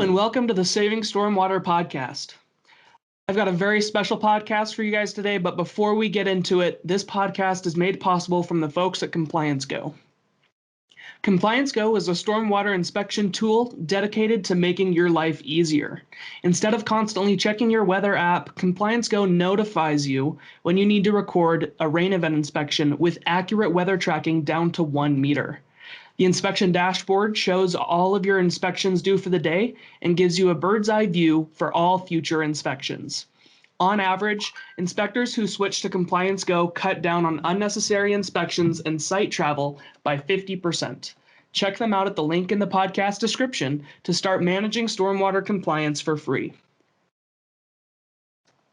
and welcome to the Saving Stormwater podcast. I've got a very special podcast for you guys today, but before we get into it, this podcast is made possible from the folks at complianceGO. complianceGO is a stormwater inspection tool dedicated to making your life easier. Instead of constantly checking your weather app, complianceGO notifies you when you need to record a rain event inspection with accurate weather tracking down to 1 meter. The inspection dashboard shows all of your inspections due for the day and gives you a bird's eye view for all future inspections. On average, inspectors who switch to complianceGO cut down on unnecessary inspections and site travel by 50%. Check them out at the link in the podcast description to start managing stormwater compliance for free.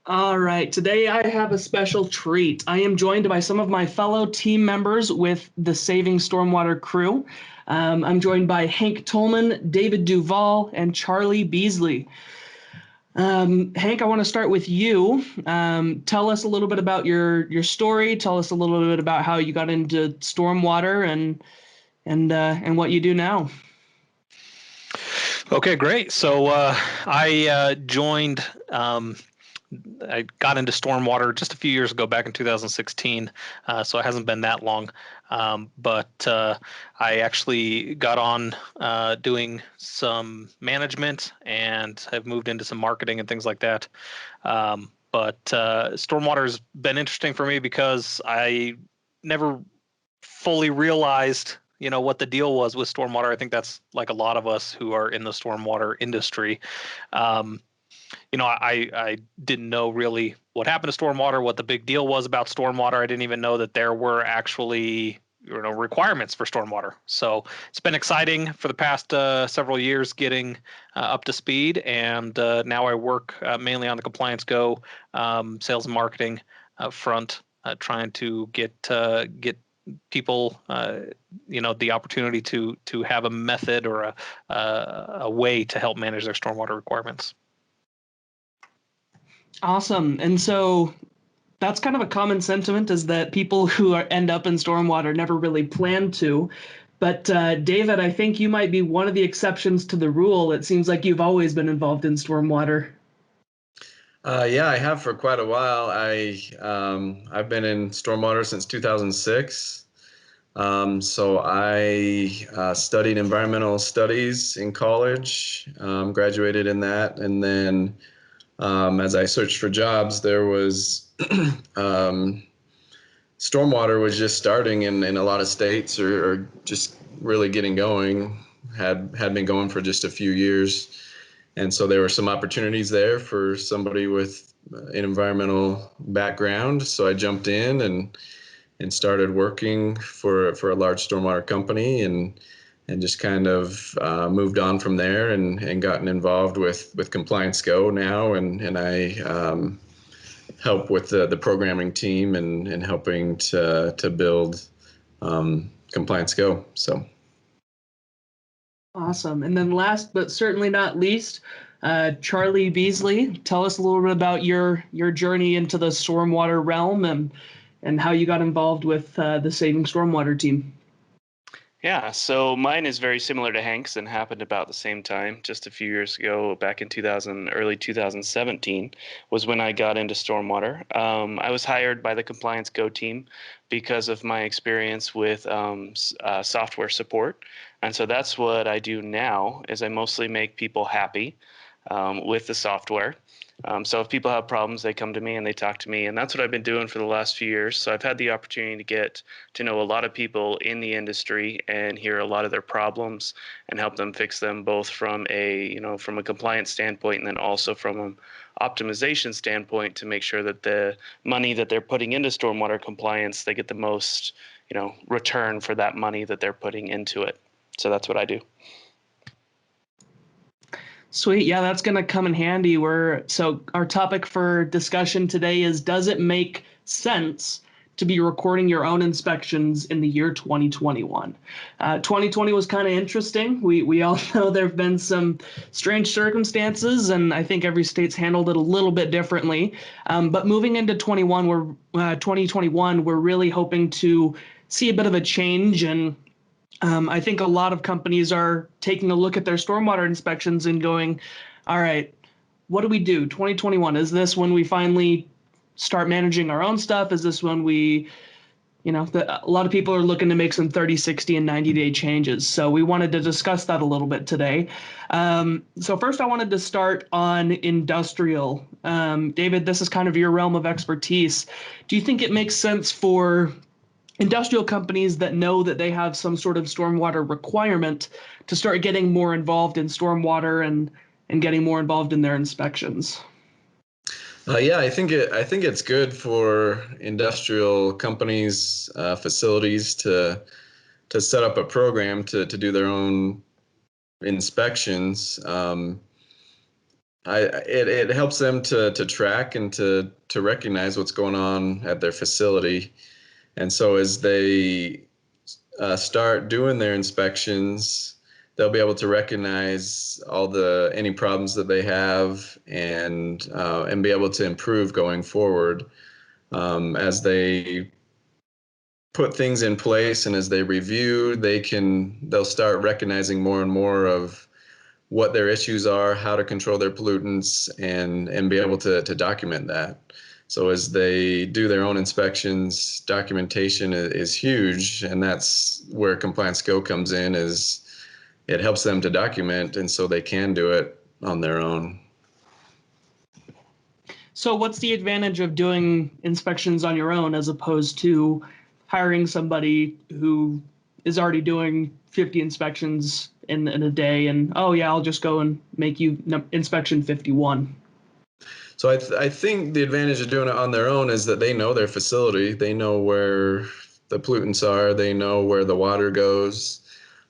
All right, today I have a special treat. I am joined by some of my fellow team members with the Saving Stormwater crew. I'm joined by Hank Tolman, David Duvall, and Charlie Beasley. Hank, I want to start with you. Tell us a little bit about your story. Tell us a little bit about how you got into stormwater and what you do now. Okay, great. So I joined. I got into stormwater just a few years ago, back in 2016. So it hasn't been that long. But I actually got on doing some management and have moved into some marketing and things like that. But stormwater has been interesting for me because I never fully realized what the deal was with stormwater. I think that's like a lot of us who are in the stormwater industry. I didn't know really what happened to stormwater, what the big deal was about stormwater. I didn't even know that there were actually requirements for stormwater. So it's been exciting for the past several years getting up to speed. And now I work mainly on the complianceGO sales and marketing front, trying to get people the opportunity to have a method or a way to help manage their stormwater requirements. Awesome. And so that's kind of a common sentiment, is that people who end up in stormwater never really plan to. But David, I think you might be one of the exceptions to the rule. It seems like you've always been involved in stormwater. Yeah, I have for quite a while. I've been in stormwater since 2006. So I studied environmental studies in college, graduated in that, and then as I searched for jobs, there was stormwater was just starting in a lot of states, or just really getting going. Had been going for just a few years, and so there were some opportunities there for somebody with an environmental background. So I jumped in and started working for a large stormwater company, and just kind of moved on from there and gotten involved with complianceGO now, and I help with the programming team and helping to build complianceGO. So awesome. And then last but certainly not least, Charlie Beasley, tell us a little bit about your journey into the stormwater realm and how you got involved with the Saving Stormwater team. Yeah, so mine is very similar to Hank's and happened about the same time, just a few years ago, back in early 2017 was when I got into stormwater. I was hired by the complianceGO team because of my experience with software support. And so that's what I do now, is I mostly make people happy with the software. So if people have problems, they come to me and they talk to me, and that's what I've been doing for the last few years. So I've had the opportunity to get to know a lot of people in the industry and hear a lot of their problems and help them fix them, both from a compliance standpoint and then also from an optimization standpoint, to make sure that the money that they're putting into stormwater compliance, they get the most, return for that money that they're putting into it. So that's what I do. Sweet. Yeah, that's going to come in handy. So our topic for discussion today is, does it make sense to be recording your own inspections in the year 2021? 2020 was kind of interesting. We all know there have been some strange circumstances, and I think every state's handled it a little bit differently. But moving into 2021, we're really hoping to see a bit of a change and I think a lot of companies are taking a look at their stormwater inspections and going, all right, what do we do? 2021, is this when we finally start managing our own stuff? Is this when we, a lot of people are looking to make some 30, 60, and 90-day changes. So we wanted to discuss that a little bit today. So first I wanted to start on industrial. David, this is kind of your realm of expertise. Do you think it makes sense for industrial companies that know that they have some sort of stormwater requirement to start getting more involved in stormwater and getting more involved in their inspections? Yeah, I think it's good for industrial companies, facilities to set up a program to do their own inspections. It helps them to track and to recognize what's going on at their facility. And so as they start doing their inspections, they'll be able to recognize any problems that they have and be able to improve going forward as they put things in place, and as they review, they'll start recognizing more and more of what their issues are, how to control their pollutants, and be able to document that. So as they do their own inspections, documentation is huge, and that's where complianceGO comes in. Is it helps them to document, and so they can do it on their own. So what's the advantage of doing inspections on your own as opposed to hiring somebody who is already doing 50 inspections in a day and, oh yeah, I'll just go and make you inspection 51? So I think the advantage of doing it on their own is that they know their facility. They know where the pollutants are. They know where the water goes.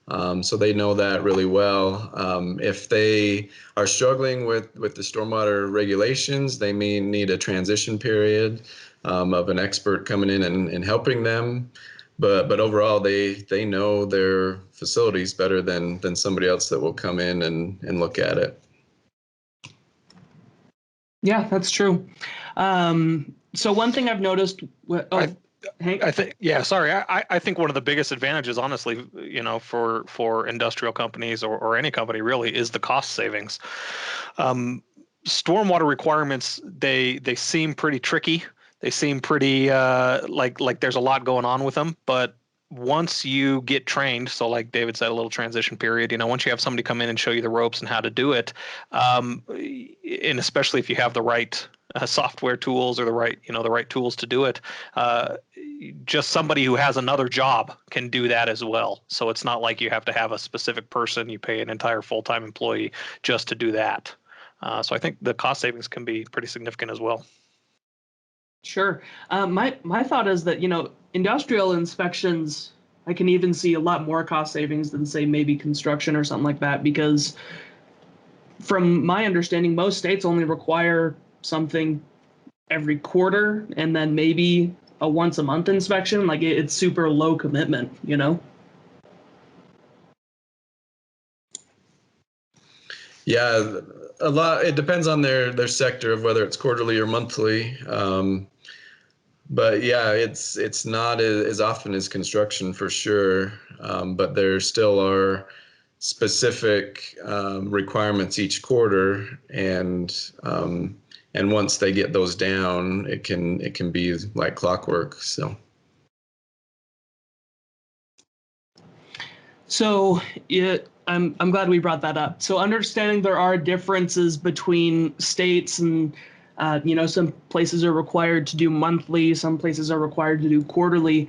So they know that really well. If they are struggling with the stormwater regulations, they may need a transition period of an expert coming in and helping them. But overall, they know their facilities better than somebody else that will come in and look at it. Yeah, that's true. So one thing I've noticed. Hank? I think, yeah, sorry. I think one of the biggest advantages, honestly, for industrial companies or any company really, is the cost savings. Stormwater requirements, they seem pretty tricky. They seem pretty like there's a lot going on with them. But once you get trained, so like David said, a little transition period, once you have somebody come in and show you the ropes and how to do it, and especially if you have the right software tools or the right tools to do it, just somebody who has another job can do that as well. So it's not like you have to have a specific person. You pay an entire full-time employee just to do that. So I think the cost savings can be pretty significant as well. Sure. My thought is that, industrial inspections, I can even see a lot more cost savings than, say, maybe construction or something like that, because from my understanding, most states only require something every quarter and then maybe a once a month inspection. Like it's super low commitment, Yeah, a lot. It depends on their sector of whether it's quarterly or monthly. But yeah, it's not as often as construction for sure. But there still are specific requirements each quarter, and once they get those down, it can be like clockwork. So I'm glad we brought that up. So understanding there are differences between states and some places are required to do monthly, some places are required to do quarterly.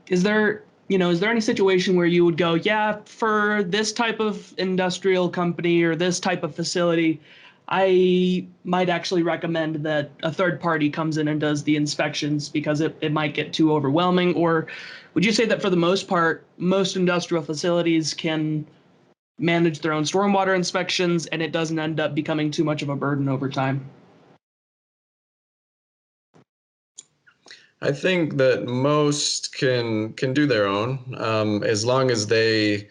Is there any situation where you would go, yeah, for this type of industrial company or this type of facility, I might actually recommend that a third party comes in and does the inspections because it might get too overwhelming? Or would you say that for the most part, most industrial facilities can manage their own stormwater inspections and it doesn't end up becoming too much of a burden over time? I think that most can do their own, as long as they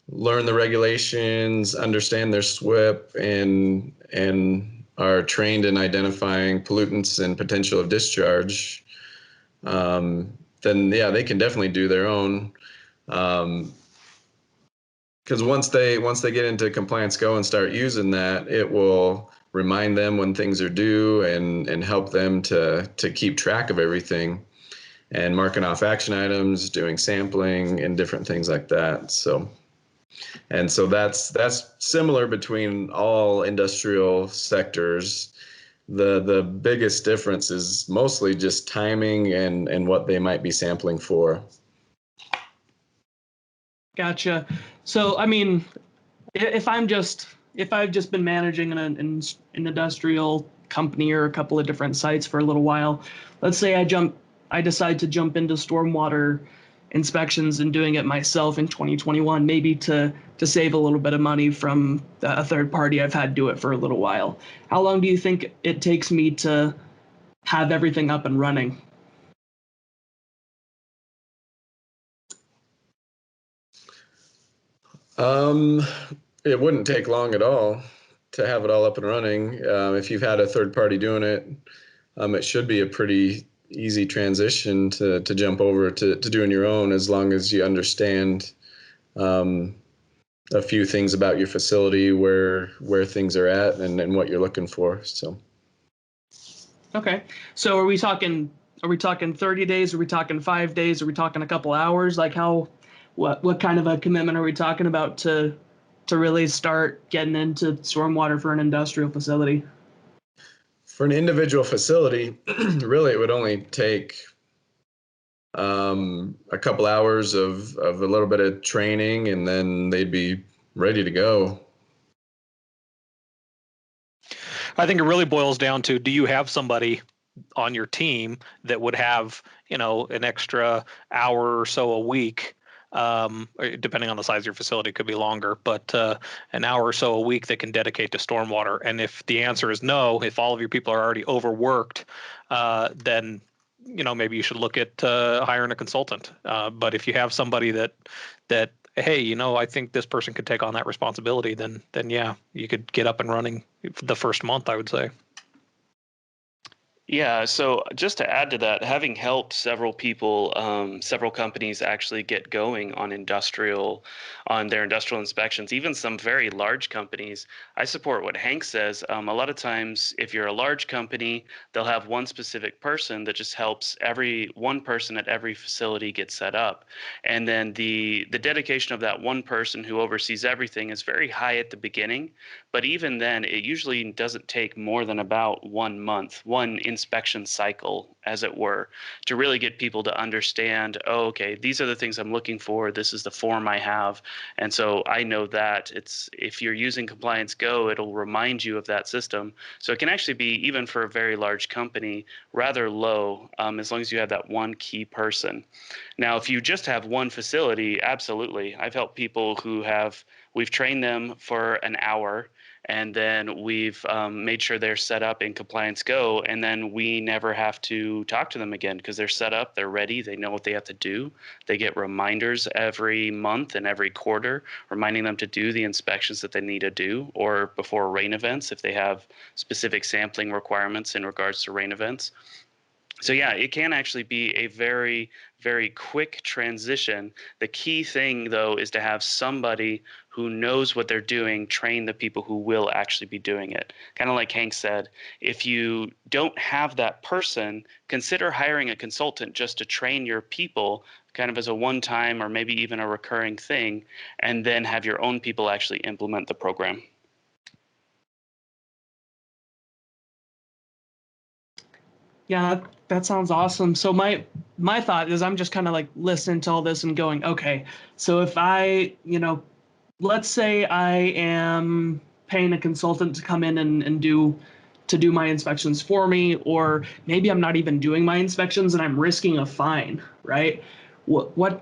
learn the regulations, understand their SWIP, and are trained in identifying pollutants and potential of discharge. Then yeah, they can definitely do their own. Because once they get into complianceGO and start using that, it will remind them when things are due and help them to keep track of everything and marking off action items, doing sampling and different things like that. So that's similar between all industrial sectors. The biggest difference is mostly just timing and what they might be sampling for. Gotcha. So, I mean, if I've just been managing an industrial company or a couple of different sites for a little while, let's say I decide to jump into stormwater inspections and doing it myself in 2021, maybe to save a little bit of money from a third party I've had do it for a little while. How long do you think it takes me to have everything up and running? It wouldn't take long at all to have it all up and running. If you've had a third party doing it, it should be a pretty easy transition to jump over to doing your own, as long as you understand a few things about your facility, where things are at, and what you're looking for. So. Okay. So are we talking 30 days? Are we talking 5 days? Are we talking a couple hours? Like what kind of a commitment are we talking about to really start getting into stormwater for an industrial facility? For an individual facility, really, it would only take a couple hours of a little bit of training, and then they'd be ready to go. I think it really boils down to, do you have somebody on your team that would have, an extra hour or so a week, depending on the size of your facility, it could be longer, but an hour or so a week that can dedicate to stormwater. And if the answer is no, if all of your people are already overworked, then maybe you should look at hiring a consultant. But if you have somebody that hey, I think this person could take on that responsibility, then yeah, you could get up and running the first month, I would say. Yeah, so just to add to that, having helped several people, several companies actually get going on their industrial inspections, even some very large companies, I support what Hank says. A lot of times, if you're a large company, they'll have one specific person that just helps one person at every facility get set up. And then the dedication of that one person who oversees everything is very high at the beginning. But even then, it usually doesn't take more than about 1 month, one inspection cycle, as it were, to really get people to understand, oh, okay, these are the things I'm looking for. This is the form I have. And so I know that if you're using complianceGO, it'll remind you of that system. So it can actually be, even for a very large company, rather low, as long as you have that one key person. Now, if you just have one facility, absolutely. I've helped people we've trained them for an hour, and then we've made sure they're set up in complianceGO, and then we never have to talk to them again because they're set up, they're ready, they know what they have to do. They get reminders every month and every quarter reminding them to do the inspections that they need to do, or before rain events if they have specific sampling requirements in regards to rain events. So yeah, it can actually be a very, very quick transition. The key thing, though, is to have somebody who knows what they're doing train the people who will actually be doing it. Kind of like Hank said, if you don't have that person, consider hiring a consultant just to train your people, kind of as a one-time or maybe even a recurring thing, and then have your own people actually implement the program. Yeah, that sounds awesome. So my thought is, I'm just kind of like listening to all this and going, okay, so if let's say I am paying a consultant to come in and do my inspections for me, or maybe I'm not even doing my inspections and I'm risking a fine, right? What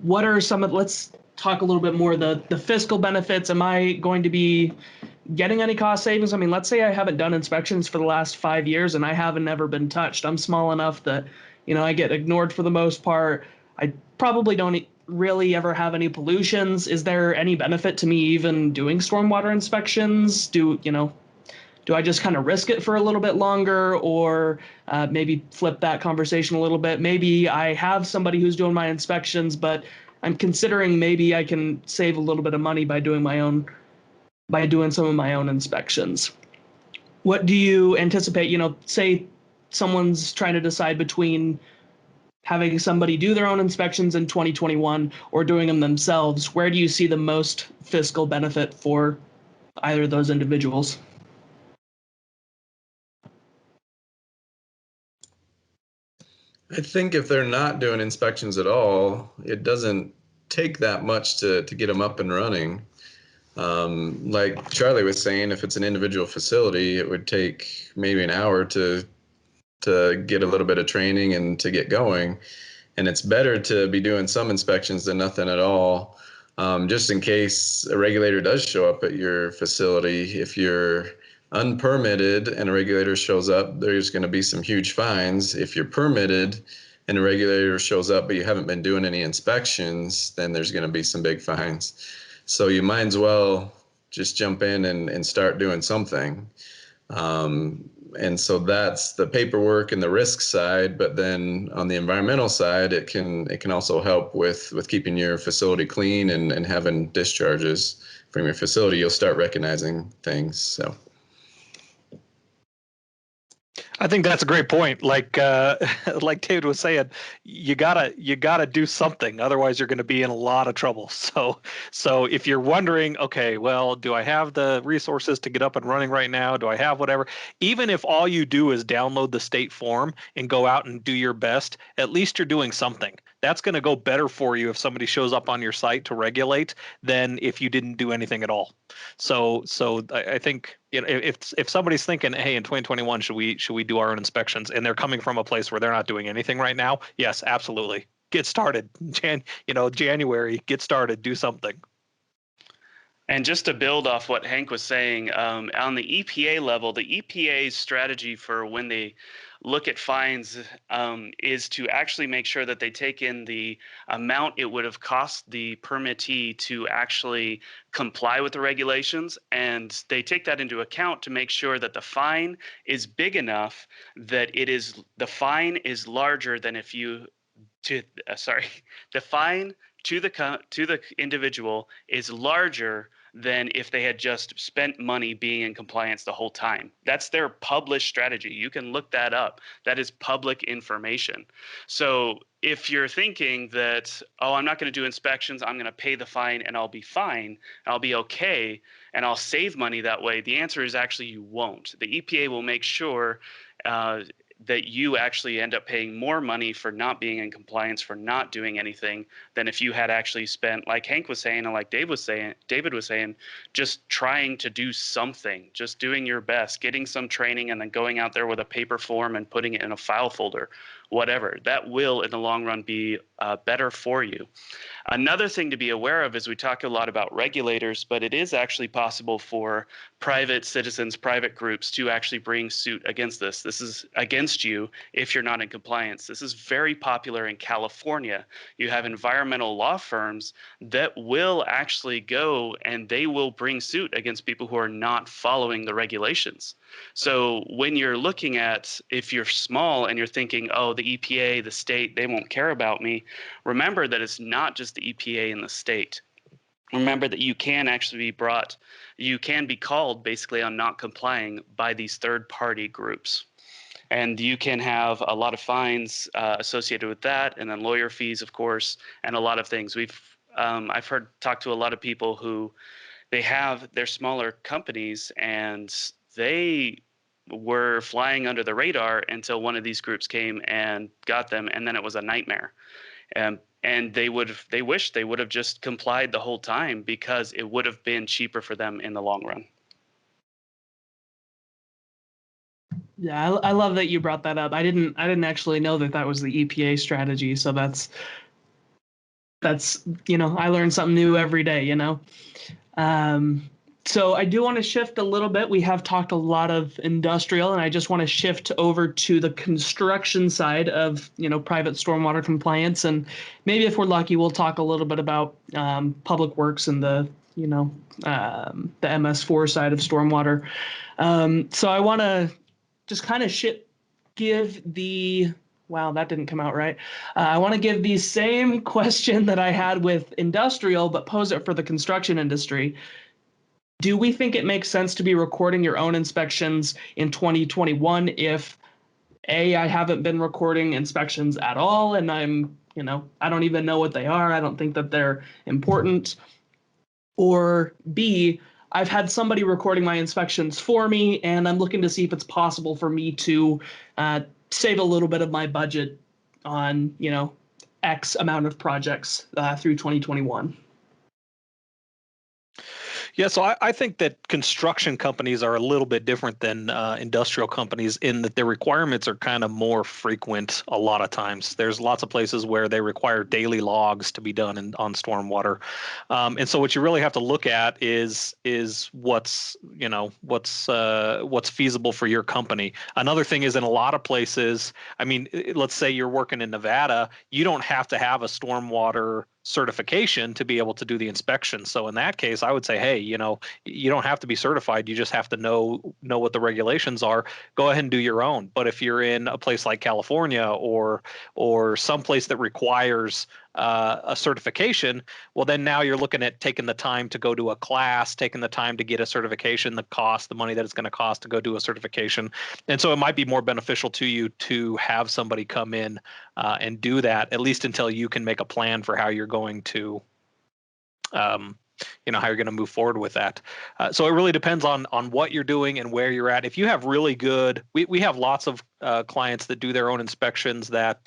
are let's talk a little bit more the fiscal benefits. Am I going to be getting any cost savings? I mean, let's say I haven't done inspections for the last 5 years and I haven't ever been touched. I'm small enough that, I get ignored for the most part. I probably don't really ever have any pollutions. Is there any benefit to me even doing stormwater inspections? Do do I just kind of risk it for a little bit longer, or maybe flip that conversation a little bit? Maybe I have somebody who's doing my inspections, but I'm considering maybe I can save a little bit of money by doing some of my own inspections. What do you anticipate, say someone's trying to decide between having somebody do their own inspections in 2021 or doing them themselves? Where do you see the most fiscal benefit for either of those individuals? I think if they're not doing inspections at all, it doesn't take that much to get them up and running. Like Charlie was saying, if it's an individual facility, it would take maybe an hour to get a little bit of training and to get going. And it's better to be doing some inspections than nothing at all. Just in case a regulator does show up at your facility. If you're unpermitted and a regulator shows up, there's going to be some huge fines. If you're permitted and a regulator shows up but you haven't been doing any inspections, then there's going to be some big fines. So you might as well just jump in and start doing something. And so that's the paperwork and the risk side. But then on the environmental side, it can also help with keeping your facility clean and having discharges from your facility. You'll start recognizing things. So I think that's a great point. Like like David was saying, you gotta do something. Otherwise, you're going to be in a lot of trouble. So if you're wondering, okay, well, do I have the resources to get up and running right now? Do I have whatever? Even if all you do is download the state form and go out and do your best, at least you're doing something. That's going to go better for you if somebody shows up on your site to regulate than if you didn't do anything at all. So I think, if somebody's thinking, hey, in 2021, should we do our own inspections, and they're coming from a place where they're not doing anything right now, yes, absolutely, get started. January, get started, do something. And just to build off what Hank was saying, on the EPA level, the EPA's strategy for when they look at fines is to actually make sure that they take in the amount it would have cost the permittee to actually comply with the regulations, and they take that into account to make sure that the fine is big enough that the fine is larger than if you the fine to the individual is larger than if they had just spent money being in compliance the whole time. That's their published strategy. You can look that up. That is public information. So if you're thinking that, oh, I'm not going to do inspections, I'm going to pay the fine and I'll be fine, I'll be okay, and I'll save money that way, the answer is actually you won't. The EPA will make sure that you actually end up paying more money for not being in compliance, for not doing anything, than if you had actually spent, like Hank was saying and like David was saying, just trying to do something, just doing your best, getting some training, and then going out there with a paper form and putting it in a file folder, whatever. That will, in the long run, be better for you. Another thing to be aware of is we talk a lot about regulators, but it is actually possible for private citizens, private groups to actually bring suit against this. This is against you if you're not in compliance. This is very popular in California. You have environmental law firms that will actually go and they will bring suit against people who are not following the regulations. So when you're looking at, if you're small and you're thinking, oh, the EPA, the state, they won't care about me, remember that it's not just the EPA and the state. Remember that you can actually you can be called basically on not complying by these third-party groups. And you can have a lot of fines associated with that, and then lawyer fees, of course, and a lot of things. I've talked to a lot of people who they're smaller companies, and they were flying under the radar until one of these groups came and got them, and then it was a nightmare. And they wish they would have just complied the whole time, because it would have been cheaper for them in the long run. Yeah, I love that you brought that up. I didn't actually know that was the EPA strategy. So that's I learn something new every day. So I do want to shift a little bit. We have talked a lot of industrial, and I just want to shift over to the construction side of private stormwater compliance, and maybe if we're lucky, we'll talk a little bit about public works and the the MS4 side of Stormwater. So I want to just kind of give the, wow, that didn't come out right. I want to give the same question that I had with industrial, but pose it for the construction industry. Do we think it makes sense to be recording your own inspections in 2021 if I haven't been recording inspections at all, and I don't even know what they are. I don't think that they're important. Or B, I've had somebody recording my inspections for me, and I'm looking to see if it's possible for me to save a little bit of my budget on, X amount of projects through 2021. Yeah, so I think that construction companies are a little bit different than industrial companies in that their requirements are kind of more frequent a lot of times. There's lots of places where they require daily logs to be done on stormwater. And so what you really have to look at is what's feasible for your company. Another thing is in a lot of places, I mean, let's say you're working in Nevada, you don't have to have a stormwater certification to be able to do the inspection. So in that case, I would say, hey, you don't have to be certified. You just have to know what the regulations are. Go ahead and do your own. But if you're in a place like California or some place that requires a certification, well, then now you're looking at taking the time to go to a class, taking the time to get a certification, the money that it's going to cost to go do a certification. And so it might be more beneficial to you to have somebody come in and do that, at least until you can make a plan for how you're going to how you're going to move forward with that. So it really depends on what you're doing and where you're at. If you have really good, we have lots of clients that do their own inspections that,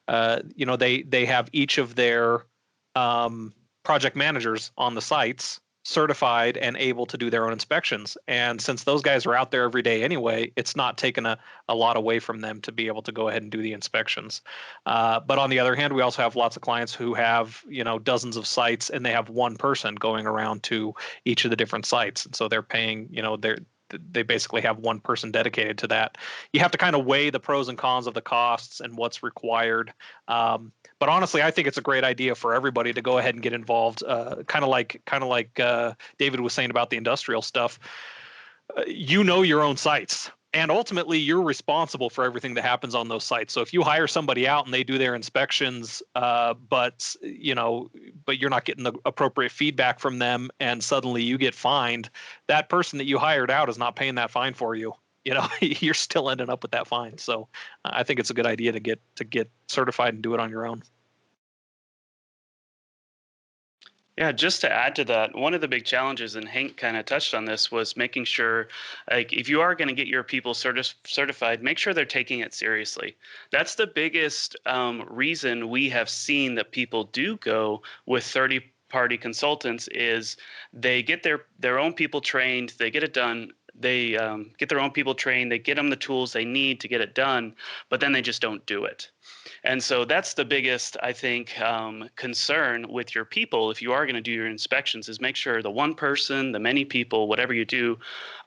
they have each of their project managers on the sites certified and able to do their own inspections. And since those guys are out there every day anyway, it's not taken a lot away from them to be able to go ahead and do the inspections. But on the other hand, we also have lots of clients who have, dozens of sites and they have one person going around to each of the different sites. And so they're paying, they basically have one person dedicated to that. You have to kind of weigh the pros and cons of the costs and what's required. But honestly, I think it's a great idea for everybody to go ahead and get involved. Kind of like David was saying about the industrial stuff. Your own sites, and ultimately you're responsible for everything that happens on those sites. So if you hire somebody out and they do their inspections, but you're not getting the appropriate feedback from them, and suddenly you get fined, that person that you hired out is not paying that fine for you. You're still ending up with that fine. So I think it's a good idea to get certified and do it on your own. Yeah, just to add to that, one of the big challenges, and Hank kind of touched on this, was making sure, like, if you are going to get your people certified, make sure they're taking it seriously. That's the biggest reason we have seen that people do go with third-party consultants is they get their own people trained, they get it done. They get their own people trained, they get them the tools they need to get it done, but then they just don't do it. And so that's the biggest, I think, concern with your people if you are going to do your inspections is make sure the one person, the many people, whatever you do,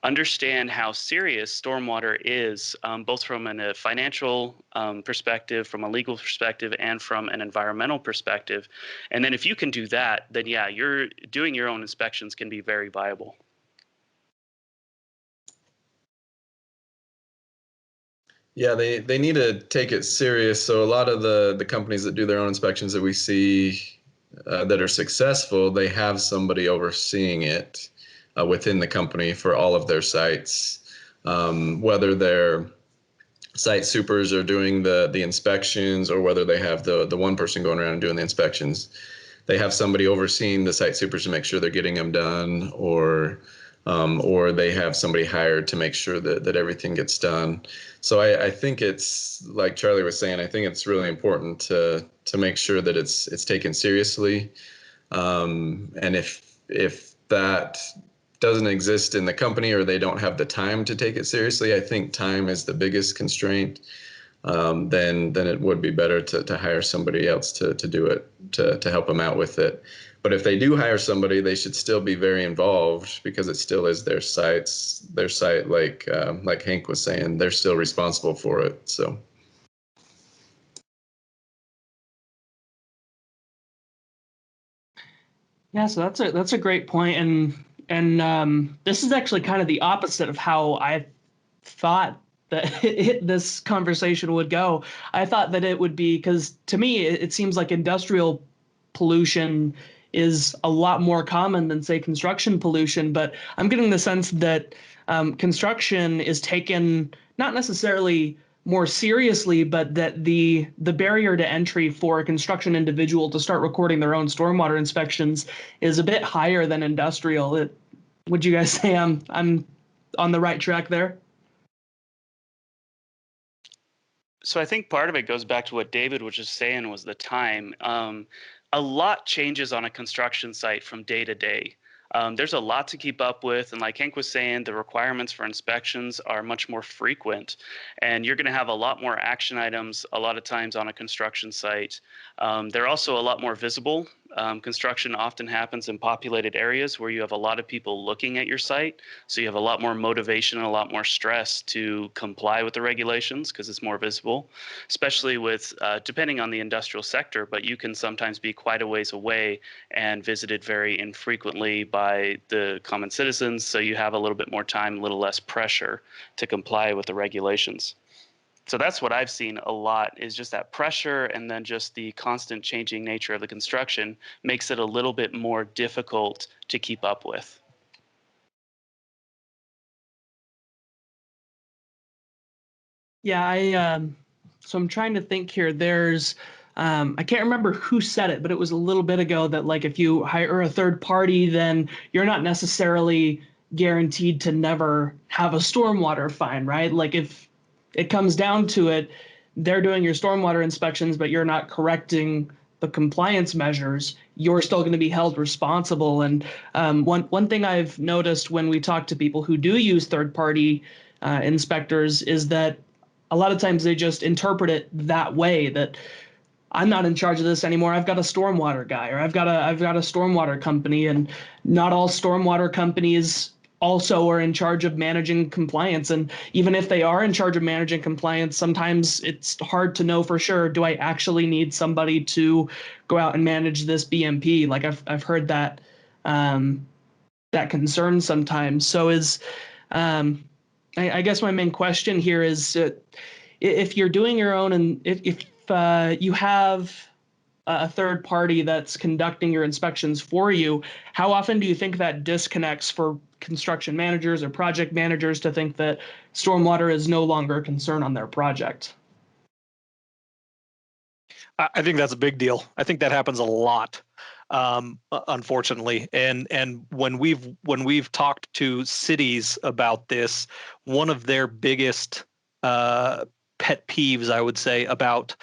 understand how serious stormwater is, both from a financial perspective, from a legal perspective, and from an environmental perspective. And then if you can do that, then yeah, you're doing your own inspections can be very viable. Yeah, they need to take it serious. So a lot of the companies that do their own inspections that we see that are successful, they have somebody overseeing it within the company for all of their sites, whether their site supers are doing the inspections or whether they have the one person going around and doing the inspections. They have somebody overseeing the site supers to make sure they're getting them done, or they have somebody hired to make sure that everything gets done. So I think it's like Charlie was saying. I think it's really important to make sure that it's taken seriously. And if that doesn't exist in the company or they don't have the time to take it seriously, I think time is the biggest constraint. Then it would be better to hire somebody else to do it, to help them out with it. But if they do hire somebody, they should still be very involved because it still is their site, like Hank was saying, they're still responsible for it. So. Yeah, so that's a great point, and this is actually kind of the opposite of how I thought that this conversation would go. I thought that it would be because to me it seems like industrial pollution is a lot more common than say construction pollution, but I'm getting the sense that construction is taken not necessarily more seriously, but that the barrier to entry for a construction individual to start recording their own stormwater inspections is a bit higher than industrial. Would you guys say I'm on the right track there? So I think part of it goes back to what David was just saying was the time. A lot changes on a construction site from day to day. There's a lot to keep up with, and like Hank was saying, the requirements for inspections are much more frequent, and you're going to have a lot more action items a lot of times on a construction site. They're also a lot more visible. Construction often happens in populated areas where you have a lot of people looking at your site, so you have a lot more motivation and a lot more stress to comply with the regulations because it's more visible, especially with depending on the industrial sector, but you can sometimes be quite a ways away and visited very infrequently by the common citizens, so you have a little bit more time, a little less pressure to comply with the regulations. So that's what I've seen a lot is just that pressure, and then just the constant changing nature of the construction makes it a little bit more difficult to keep up with. Yeah, so I'm trying to think here. There's I can't remember who said it, but it was a little bit ago that like if you hire a third party, then you're not necessarily guaranteed to never have a stormwater fine, right? Like if it comes down to it, they're doing your stormwater inspections, but you're not correcting the compliance measures, you're still going to be held responsible. And one thing I've noticed when we talk to people who do use third party inspectors is that a lot of times they just interpret it that way, that I'm not in charge of this anymore. I've got a stormwater guy, or I've got a stormwater company, and not all stormwater companies also are in charge of managing compliance. And even if they are in charge of managing compliance, sometimes it's hard to know for sure, do I actually need somebody to go out and manage this BMP? Like I've heard that that concern sometimes. So I guess my main question here is if you're doing your own, and if you have a third party that's conducting your inspections for you, how often do you think that disconnects for construction managers or project managers to think that stormwater is no longer a concern on their project? I think that's a big deal. I think that happens a lot, unfortunately. And when we've talked to cities about this, one of their biggest pet peeves, I would say, about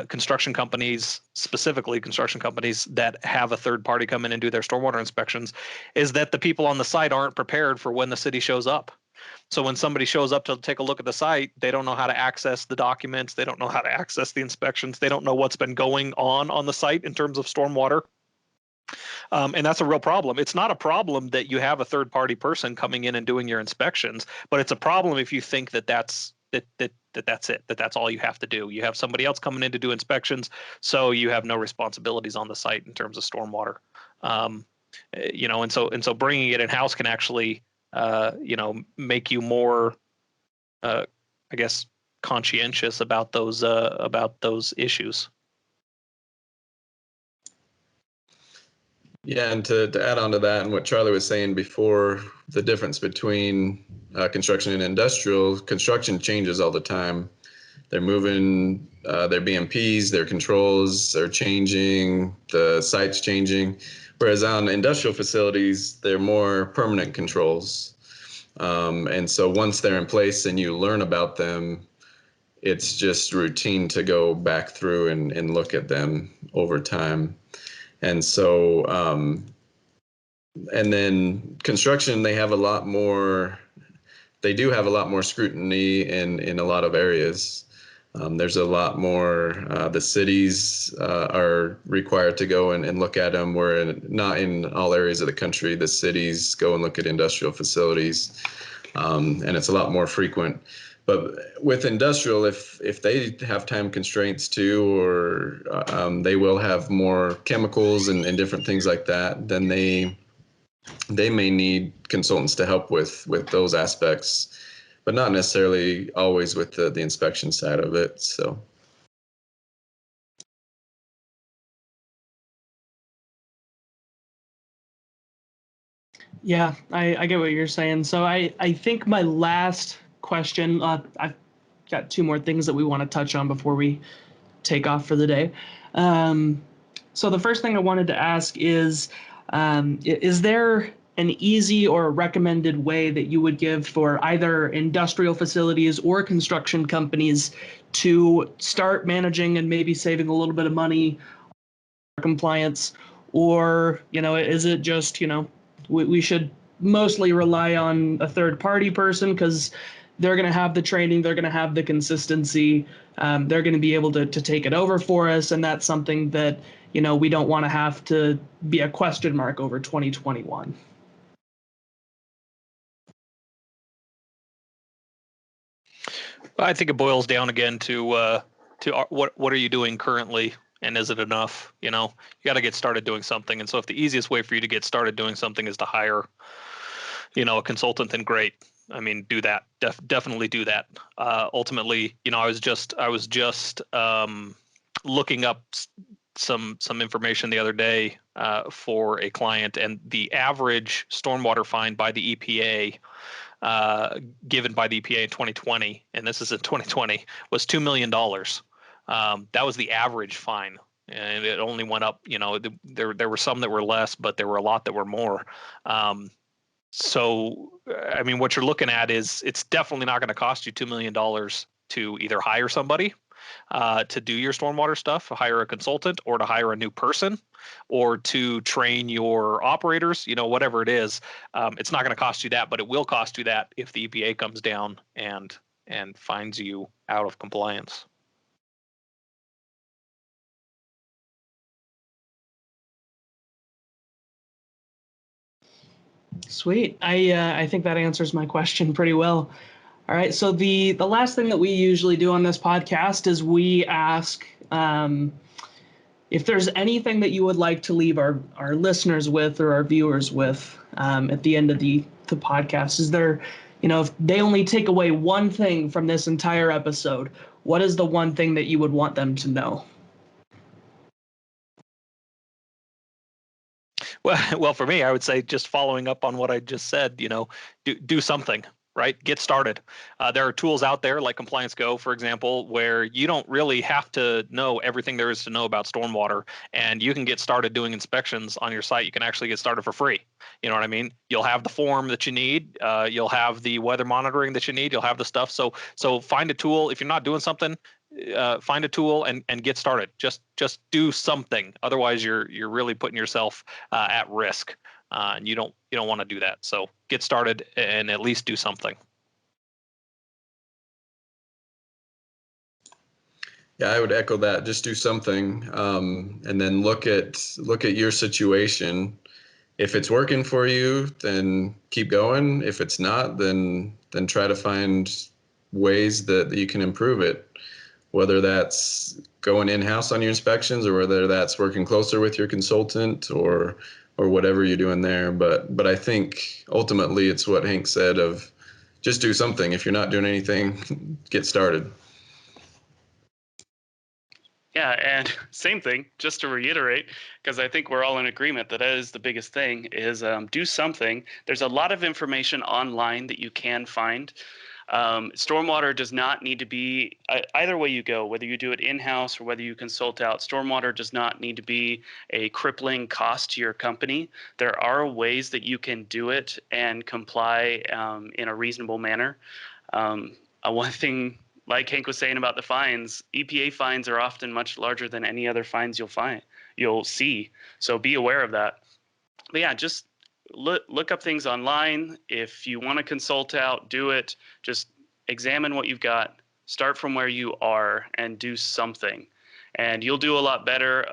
construction companies, specifically construction companies that have a third party come in and do their stormwater inspections, is that the people on the site aren't prepared for when the city shows up. So when somebody shows up to take a look at the site, they don't know how to access the documents. They don't know how to access the inspections. They don't know what's been going on the site in terms of stormwater. And that's a real problem. It's not a problem that you have a third party person coming in and doing your inspections, but it's a problem if you think that that's it, that that's all you have to do. You have somebody else coming in to do inspections, so you have no responsibilities on the site in terms of stormwater. And so bringing it in house can actually make you more, I guess, conscientious about those issues. Yeah, and to add on to that and what Charlie was saying before, the difference between construction and industrial, construction changes all the time. They're moving their BMPs, their controls are changing, the site's changing. Whereas on industrial facilities, they're more permanent controls. And so once they're in place and you learn about them, it's just routine to go back through and look at them over time. And so, and then construction, they do have a lot more scrutiny in a lot of areas. There's a lot more, the cities are required to go and look at them, where not in all areas of the country, the cities go and look at industrial facilities. And it's a lot more frequent. But with industrial, if they have time constraints too, or they will have more chemicals and different things like that, then they may need consultants to help with those aspects, but not necessarily always with the inspection side of it. So. Yeah, I get what you're saying. So I think my last question, I've got two more things that we want to touch on before we take off for the day. So the first thing I wanted to ask is there an easy or a recommended way that you would give for either industrial facilities or construction companies to start managing and maybe saving a little bit of money on compliance? Or, is it just, we should mostly rely on a third party person because they're going to have the training, they're going to have the consistency, they're going to be able to take it over for us, and that's something that we don't want to have to be a question mark over 2021. I think it boils down again to what are you doing currently, and is it enough? You got to get started doing something. And so if the easiest way for you to get started doing something is to hire, a consultant, then great. I mean, do that. Definitely do that. Ultimately, I was just looking up some information the other day for a client, and the average stormwater fine by the EPA given by the EPA in 2020, and this is in 2020, was $2 million. That was the average fine, and it only went up. There were some that were less, but there were a lot that were more. So, I mean, what you're looking at is it's definitely not going to cost you $2 million to either hire somebody to do your stormwater stuff, hire a consultant, or to hire a new person, or to train your operators, whatever it is. It's not going to cost you that, but it will cost you that if the EPA comes down and finds you out of compliance. Sweet. I think that answers my question pretty well. All right. So the last thing that we usually do on this podcast is we ask if there's anything that you would like to leave our listeners with or our viewers with at the end of the podcast. Is there, if they only take away one thing from this entire episode, what is the one thing that you would want them to know? Well, for me, I would say, just following up on what I just said, do something, right? Get started. There are tools out there like complianceGO, for example, where you don't really have to know everything there is to know about stormwater, and you can get started doing inspections on your site. You can actually get started for free. You know what I mean? You'll have the form that you need. You'll have the weather monitoring that you need. You'll have the stuff. So find a tool. If you're not doing something, find a tool and get started. Just do something. Otherwise, you're really putting yourself at risk, and you don't want to do that. So get started and at least do something. Yeah, I would echo that. Just do something, and then look at your situation. If it's working for you, then keep going. If it's not, then try to find ways that you can improve it. Whether that's going in-house on your inspections, or whether that's working closer with your consultant, or whatever you're doing there. But I think ultimately it's what Hank said of just do something. If you're not doing anything, get started. Yeah, and same thing, just to reiterate, because I think we're all in agreement that is the biggest thing, is do something. There's a lot of information online that you can find. Stormwater does not need to be, either way you go, whether you do it in-house or whether you consult out, stormwater does not need to be a crippling cost to your company. There are ways that you can do it and comply in a reasonable manner. One thing, like Hank was saying about the fines, EPA fines are often much larger than any other fines you'll see. So be aware of that. But yeah, just look up things online. If you want to consult out, do it. Just examine what you've got. Start from where you are and do something, and you'll do a lot better.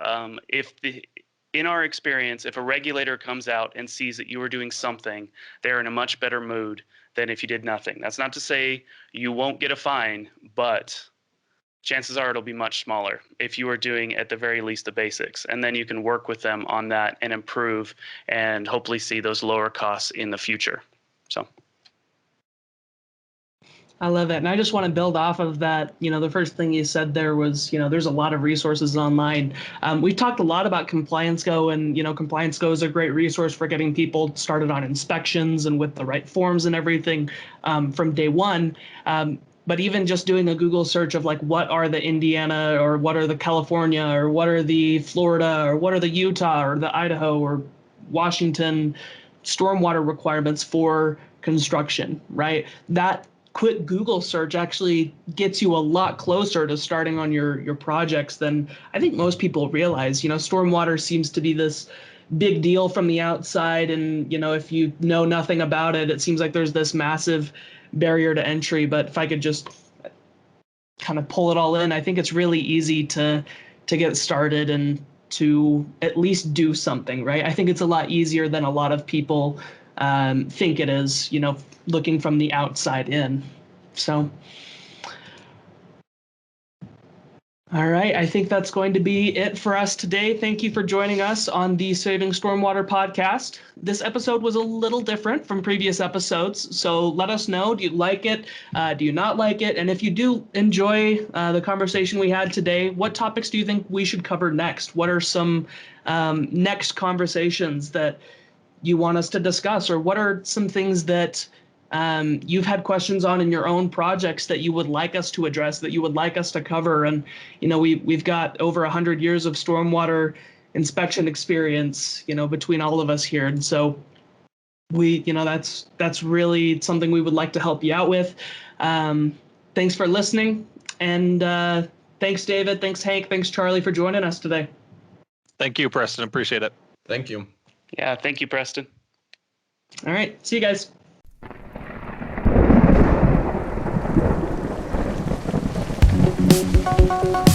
In our experience, if a regulator comes out and sees that you are doing something, they're in a much better mood than if you did nothing. That's not to say you won't get a fine, but chances are it'll be much smaller if you are doing at the very least the basics. And then you can work with them on that and improve and hopefully see those lower costs in the future. So I love it. And I just want to build off of that. The first thing you said there was, there's a lot of resources online. We've talked a lot about ComplianceGO, and, ComplianceGO is a great resource for getting people started on inspections and with the right forms and everything from day one. But even just doing a Google search of like, what are the Indiana or what are the California or what are the Florida or what are the Utah or the Idaho or Washington stormwater requirements for construction, right? That quick Google search actually gets you a lot closer to starting on your projects than I think most people realize. Stormwater seems to be this big deal from the outside, and if you know nothing about it, it seems like there's this massive barrier to entry. But if I could just kind of pull it all in, I think it's really easy to get started and to at least do something, right? I think it's a lot easier than a lot of people think it is, looking from the outside in. So, all right, I think that's going to be it for us today. Thank you for joining us on the Saving Stormwater podcast. This episode was a little different from previous episodes, so let us know. Do you like it? Do you not like it? And if you do enjoy the conversation we had today, what topics do you think we should cover next? What are some next conversations that you want us to discuss, or what are some things that you've had questions on in your own projects that you would like us to address, that you would like us to cover? And we've got over 100 years of stormwater inspection experience, between all of us here, and so that's really something we would like to help you out with. Thanks for listening, and thanks David, thanks Hank, thanks Charlie for joining us today. Thank you, Preston. Appreciate it. Thank you. yeah, thank you, Preston. All right, see you guys. Thank you.